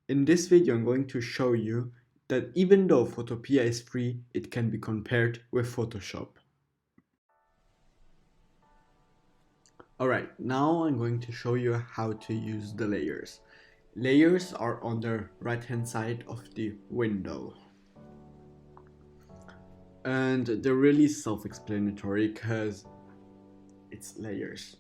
In this video, I'm going to show you that even though Photopea is free, it can be compared with Photoshop. Alright, now I'm going to show you how to use the layers. Layers are on the right hand side of the window. And they're really self-explanatory because it's layers.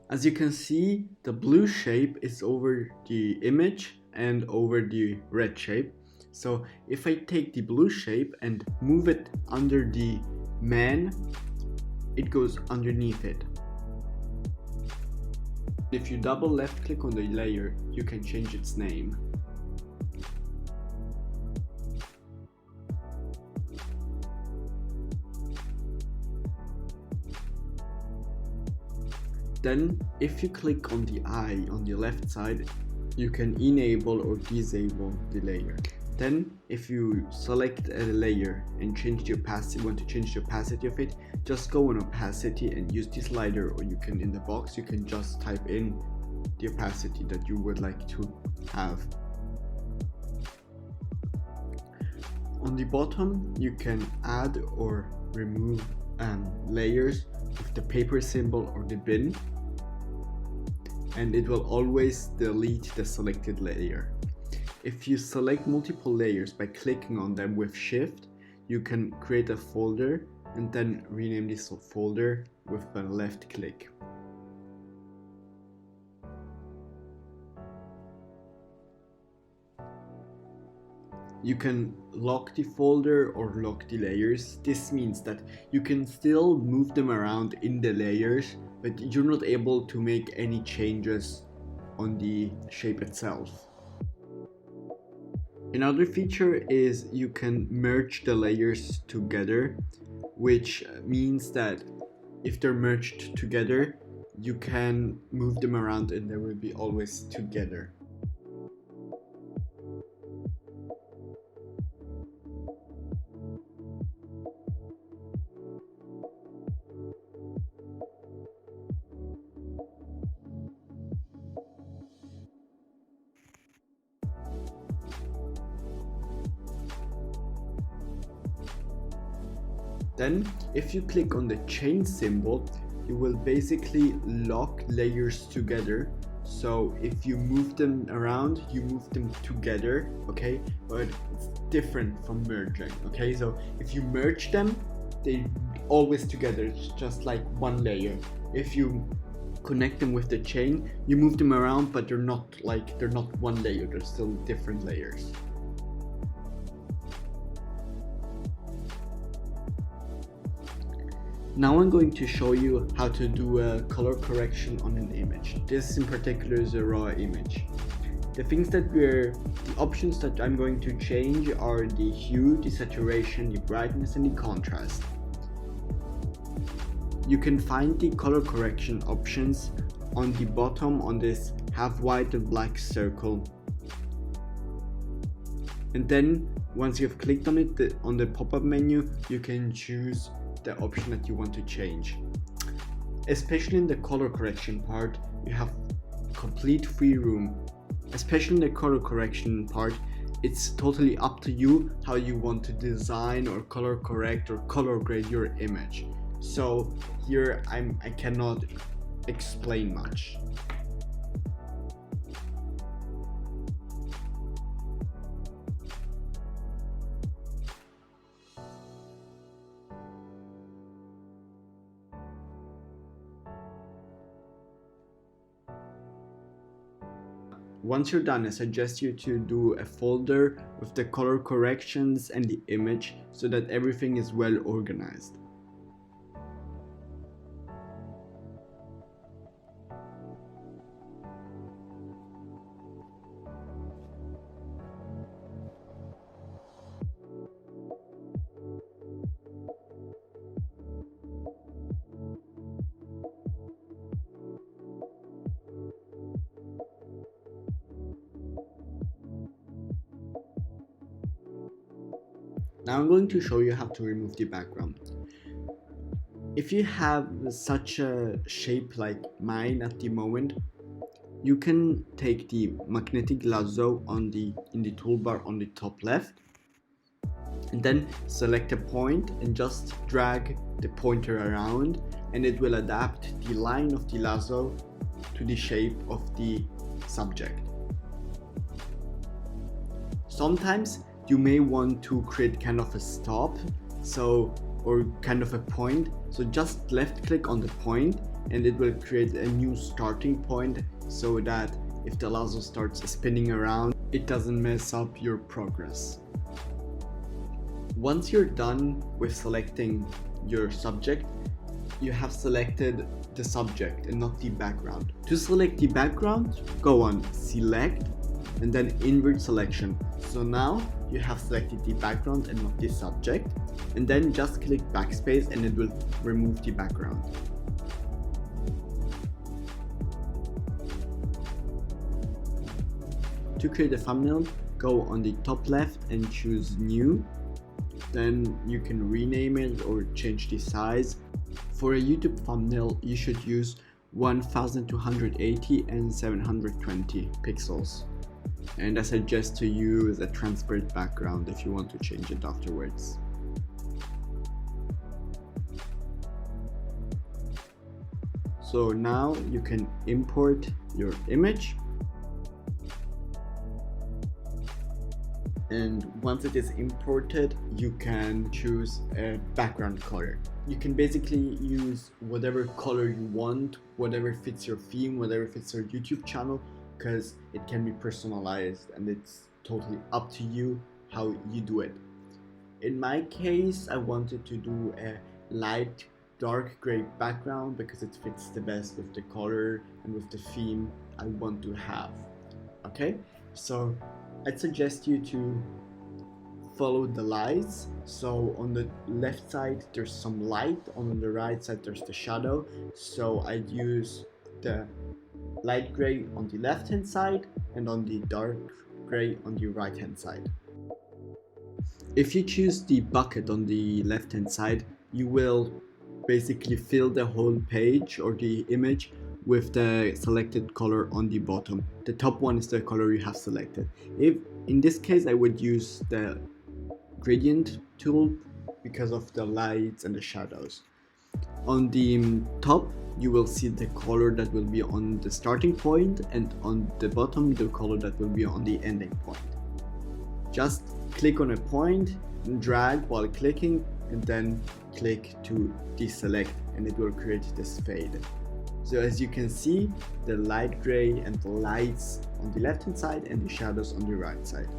As you can see, the blue shape is over the image and over the red shape. So if I take the blue shape and move it under the man, it goes underneath it. If you double left click on the layer, you can change its name. Then, if you click on the eye on the left side, you can enable or disable the layer. Then, if you select a layer and change the opacity, want to change the opacity of it, just go on opacity and use the slider, or you can, in the box, you can just type in the opacity that you would like to have. On the bottom, you can add or remove layers with the paper symbol or the bin, and it will always delete the selected layer. If you select multiple layers by clicking on them with Shift, you can create a folder and then rename this folder with a left click. You can lock the folder or lock the layers. This means that you can still move them around in the layers, but you're not able to make any changes on the shape itself. Another feature is you can merge the layers together, which means that if they're merged together, you can move them around and they will be always together. Then, if you click on the chain symbol, you will basically lock layers together. So if you move them around, you move them together, okay? But it's different from merging, okay? So if you merge them, they always together, it's just like one layer. If you connect them with the chain, you move them around, but they're not one layer, they're still different layers. Now I'm going to show you how to do a color correction on an image. This in particular is a raw image. The options that I'm going to change are the hue, the saturation, the brightness, and the contrast. You can find the color correction options on the bottom on this have white and black circle. And then once you've clicked on it, on the pop-up menu, you can choose the option that you want to change. Especially in the color correction part, you have complete free room. Especially in the color correction part, it's totally up to you how you want to design or color correct or color grade your image. So here I cannot explain much. Once you're done, I suggest you to do a folder with the color corrections and the image so that everything is well organized. Now I'm going to show you how to remove the background. If you have such a shape like mine at the moment, you can take the magnetic lasso in the toolbar on the top left, and then select a point and just drag the pointer around, and it will adapt the line of the lasso to the shape of the subject. Sometimes you may want to create kind of a stop, or kind of a point, so just left click on the point and it will create a new starting point, so that if the lasso starts spinning around, it doesn't mess up your progress. Once you're done with selecting your subject, you have selected the subject and not the background. To select the background, go on select and then invert selection. So now you have selected the background and not the subject, and then just click backspace and it will remove the background. To create a thumbnail, go on the top left and choose new. Then you can rename it or change the size. For a YouTube thumbnail, you should use 1280 and 720 pixels. And I suggest to use a transparent background if you want to change it afterwards. So now you can import your image. And once it is imported, you can choose a background color. You can basically use whatever color you want, whatever fits your theme, whatever fits your YouTube channel, because it can be personalized and it's totally up to you how you do it. In my case, I wanted to do a light dark gray background because it fits the best with the color and with the theme I want to have. Okay, so I'd suggest you to follow the lights. So on the left side there's some light, on the right side there's the shadow. So I'd use the light gray on the left hand side and on the dark gray on the right hand side. If you choose the bucket on the left hand side, you will basically fill the whole page or the image with the selected color on the bottom. The top one is the color you have selected. If in this case I would use the gradient tool because of the lights and the shadows. On the top you will see the color that will be on the starting point, and on the bottom the color that will be on the ending point. Just click on a point and drag while clicking, and then click to deselect, and it will create this fade. So as you can see, the light gray and the lights on the left hand side and the shadows on the right side.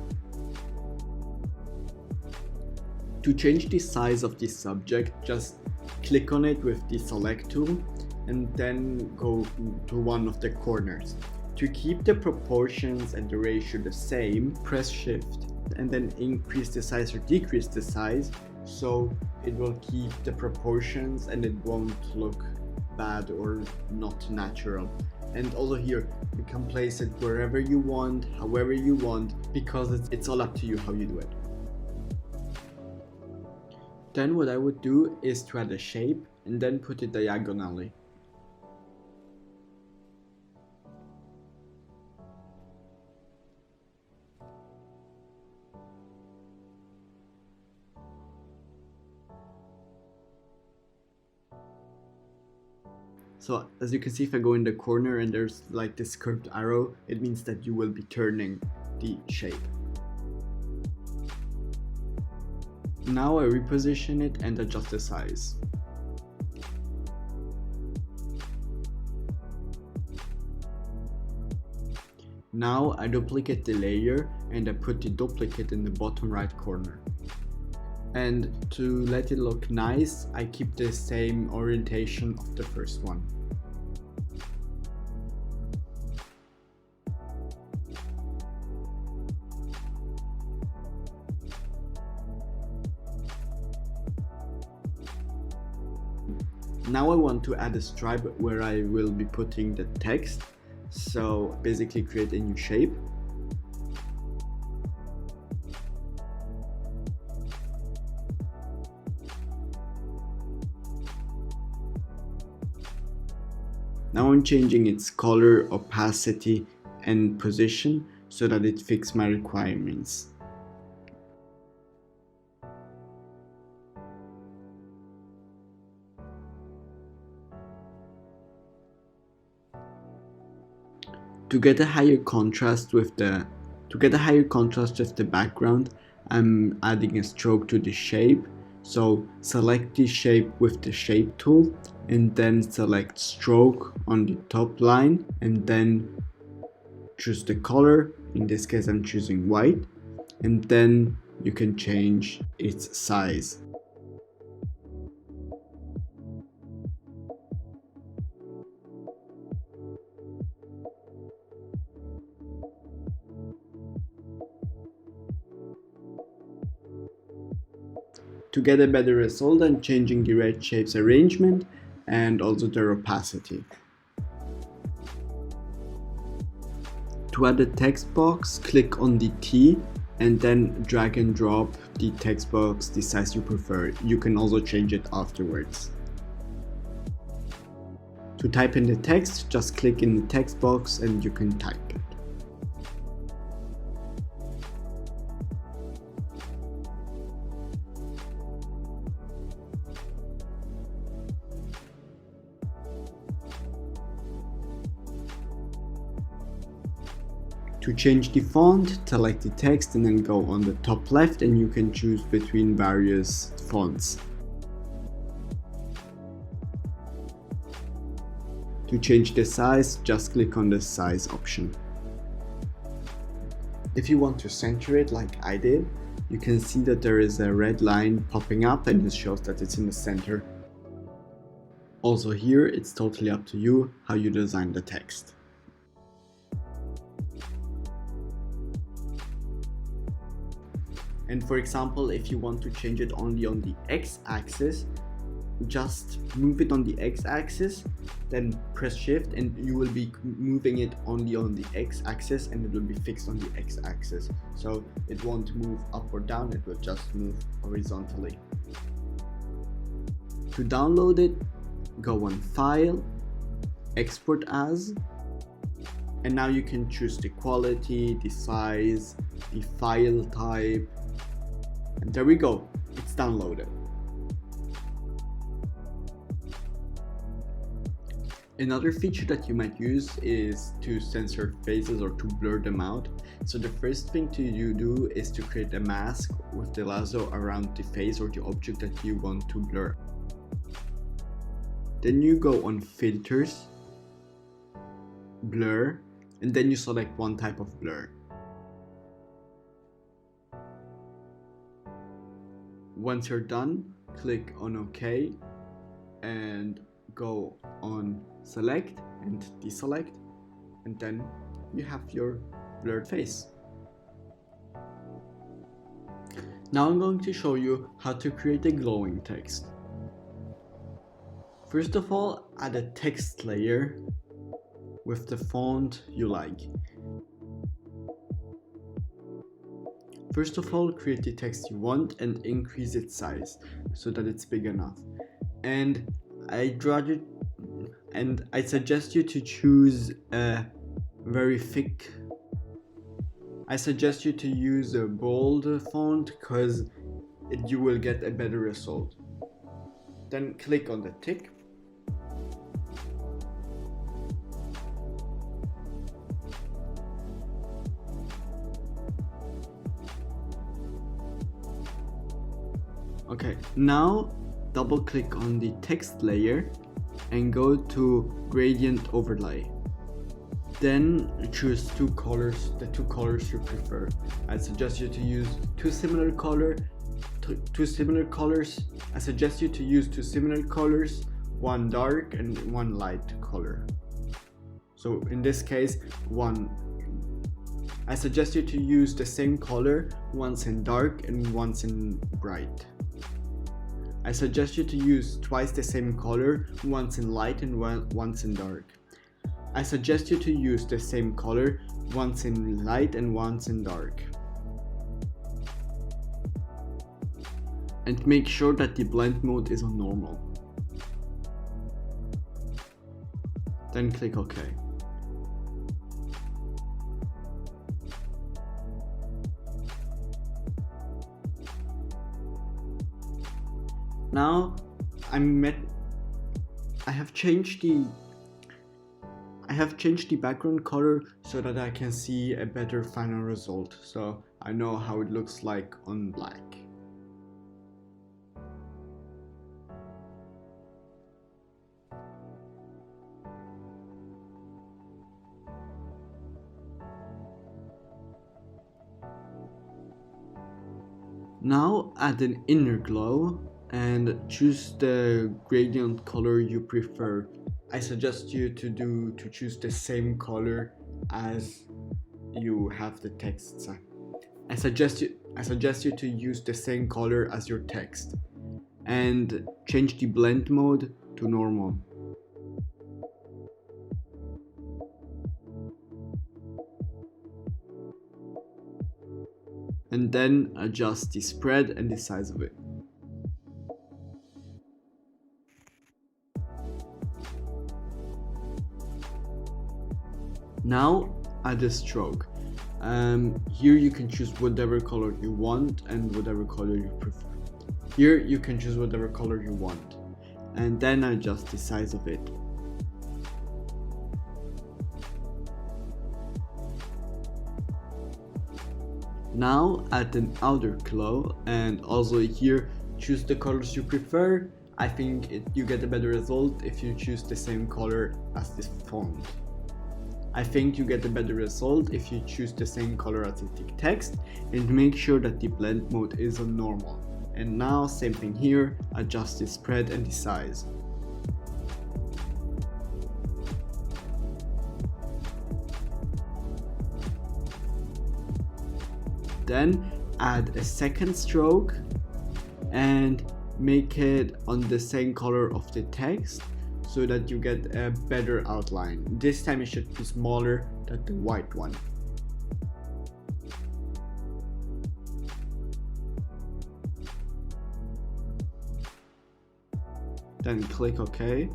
To change the size of the subject, just click on it with the select tool and then go to one of the corners. To keep the proportions and the ratio the same, press shift and then increase the size or decrease the size, so it will keep the proportions and it won't look bad or not natural. And also here you can place it wherever you want, however you want, because it's all up to you how you do it. Then what I would do is to add a shape and then put it diagonally. So as you can see, if I go in the corner and there's like this curved arrow, it means that you will be turning the shape. Now I reposition it and adjust the size. Now I duplicate the layer and I put the duplicate in the bottom right corner. And to let it look nice, I keep the same orientation of the first one. Now I want to add a stripe where I will be putting the text. So basically create a new shape. Now I'm changing its color, opacity and position so that it fits my requirements. To get a higher contrast with the background, I'm adding a stroke to the shape. So select the shape with the shape tool and then select stroke on the top line and then choose the color. In this case I'm choosing white, and then you can change its size. To get a better result, I'm changing the red shape's arrangement and also their opacity. To add a text box, click on the T and then drag and drop the text box the size you prefer. You can also change it afterwards. To type in the text, just click in the text box and you can type it. To change the font, select the text and then go on the top left and you can choose between various fonts. To change the size, just click on the size option. If you want to center it like I did, you can see that there is a red line popping up and it shows that it's in the center. Also here, it's totally up to you how you design the text. And for example, if you want to change it only on the x-axis, just move it on the x-axis, then press shift and you will be moving it only on the x-axis and it will be fixed on the x-axis. So it won't move up or down, it will just move horizontally. To download it, go on File, Export As, and now you can choose the quality, the size, the file type. And there we go, it's downloaded. Another feature that you might use is to censor faces or to blur them out. So the first thing you do is to create a mask with the lasso around the face or the object that you want to blur. Then you go on Filters, Blur, and then you select one type of blur. Once you're done, click on OK and go on Select and Deselect, and then you have your blurred face. Now I'm going to show you how to create a glowing text. First of all, add a text layer with the font you like. First of all, create the text you want and increase its size so that it's big enough. And I suggest you to choose a very thick. I suggest you to use a bold font because you will get a better result. Then click on the tick. Okay, now double click on the text layer and go to gradient overlay. Then choose the two colors you prefer. I suggest you to use two similar colors. I suggest you to use two similar colors, one dark and one light color. So in this case, I suggest you to use the same color once in dark and once in bright. I suggest you to use twice the same color, once in light and once in dark. I suggest you to use the same color once in light and once in dark. And make sure that the blend mode is on normal. Then click OK. Now I have changed the background color so that I can see a better final result, so I know how it looks like on black. Now add an inner glow and choose the gradient color you prefer. I suggest you to choose the same color as you have the text. I suggest you to use the same color as your text and change the blend mode to normal. And then adjust the spread and the size of it. Now add a stroke. Here you can choose whatever color you want and whatever color you prefer. Here you can choose whatever color you want and then adjust the size of it. Now add an outer glow and also here choose the colors you prefer. I think you get a better result if you choose the same color as this font. I think you get a better result if you choose the same color as the text and make sure that the blend mode is on normal. And now same thing here, adjust the spread and the size. Then add a second stroke and make it on the same color of the text so that you get a better outline. This time it should be smaller than the white one. Then click OK.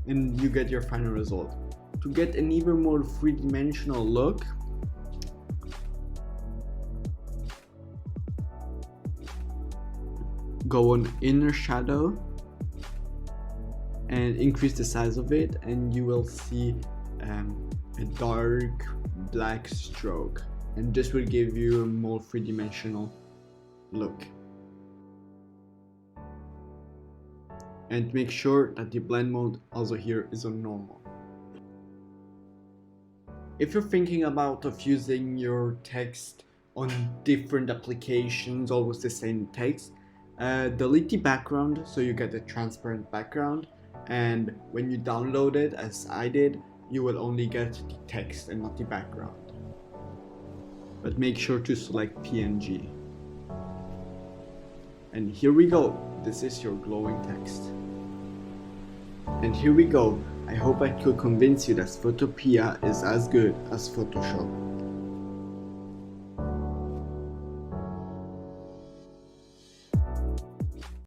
And you get your final result. To get an even more three-dimensional look, go on inner shadow and increase the size of it and you will see a dark black stroke, and this will give you a more three-dimensional look. And make sure that the blend mode also here is on normal. If you're thinking about using your text on different applications, always the same text, delete the background so you get a transparent background, and when you download it, as I did, you will only get the text and not the background. But make sure to select PNG. And here we go, this is your glowing text. And here we go. I hope I could convince you that Photopea is as good as Photoshop.